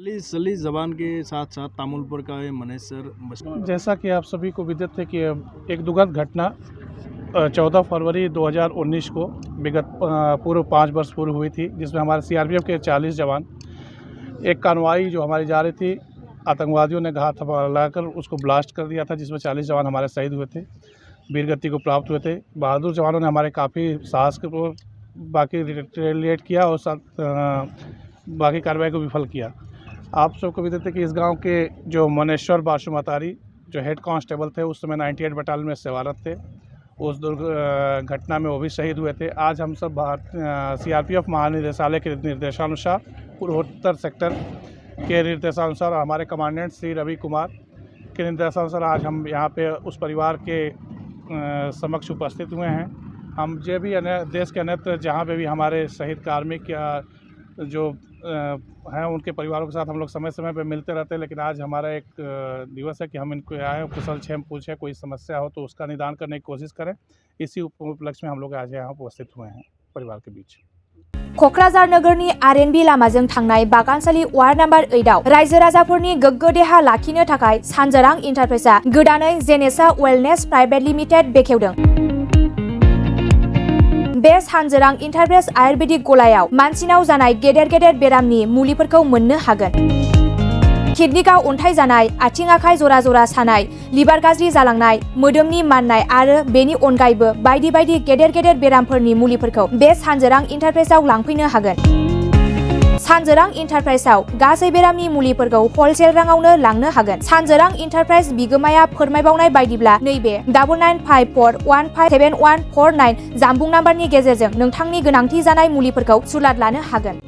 सली जबान के साथ साथ तामुलपुर का ये मनेसर जैसा कि आप सभी को विदित है कि एक दुखद घटना 14 फरवरी 2019 को विगत पूर्व 5 वर्ष पूर्व हुई थी, जिसमें हमारे सीआरपीएफ के 40 जवान एक कार्रवाई जो हमारी जा रही थी, आतंकवादियों ने घात लगाकर उसको ब्लास्ट कर दिया था, जिसमें 40 जवान हमारे शहीद हुए थे, वीरगति को प्राप्त हुए थे। बहादुर जवानों ने हमारे काफ़ी साहस को बाकी रिटेलिएट किया और साथ बाकी कार्रवाई को विफल किया। आप सबको भी देते कि इस गांव के जो मनेश्वर बासुमतारी जो हेड कांस्टेबल थे, उस समय 98 बटालियन में सेवारत थे, उस घटना में वो भी शहीद हुए थे। आज हम सब सीआरपीएफ महानिदेशालय के निर्देशानुसार पूर्वोत्तर सेक्टर के निर्देशानुसार हमारे कमांडेंट श्री रवि कुमार के निर्देशानुसार आज हम यहाँ पे उस परिवार के समक्ष उपस्थित हुए हैं। हम जो भी देश के अन्यत्र जहाँ पे भी हमारे शहीद कार्मिक या जो हैं उनके परिवारों के साथ हम लोग समय समय पे मिलते रहते हैं, लेकिन आज हमारा एक दिवस है कि हम इनको आए कुशल क्षेम पूछे, कोई समस्या हो तो उसका निदान करने की कोशिश करें। इसी उपलक्ष्य में हम लोग आज यहाँ उपस्थित हुए हैं परिवार के बीच। क'क्राझार नोगोरनि आरएनबी लामाजों थांनाय बागानसालि वार्ड नम्बर 8 आव रायजो राजाफोरनि गोग्गो देहा लाखिनो थाखाय सानजोरां इन्टारप्राइजआ गोदानै जेनेसा वेलनेस प्राइभेट लिमिटेड बेखेवदों। बे सानजोरां इन्टारप्राइज आयुर्वेदिक गलायाव मानसिनाव जानाय गेदेर गेदेर बेरामनि मुलिफोरखौ मोननो हागोन। किडनिकाव अन्थाइ जानाय, आथिं आखाइ जरा जरा सानाय, लिभार गाज्रि जालांनाय, मोदोमनि माननाय आरो बेनि अनगायैबो बायदि बायदि गेदेर गेदेर बेरामफोरनि मुलिफोरखौ बे सानजोरां इन्टारप्राइजआव लांफैनो हागोन। सानजोरां इन्टारप्राइजआव गासै बेरामनि मुलिफोरखौ हलसेल राङावनो लांनो हागोन। सानजोरां इन्टारप्राइज बिगोमाया फोरमायबावनाय बायदिब्ला नैबे 9954157149 जानबुं नाम्बारनि गेजेरजों नोंथांनि गोनांथि जानाय मुलिफोरखौ सुलाद लानो हागोन।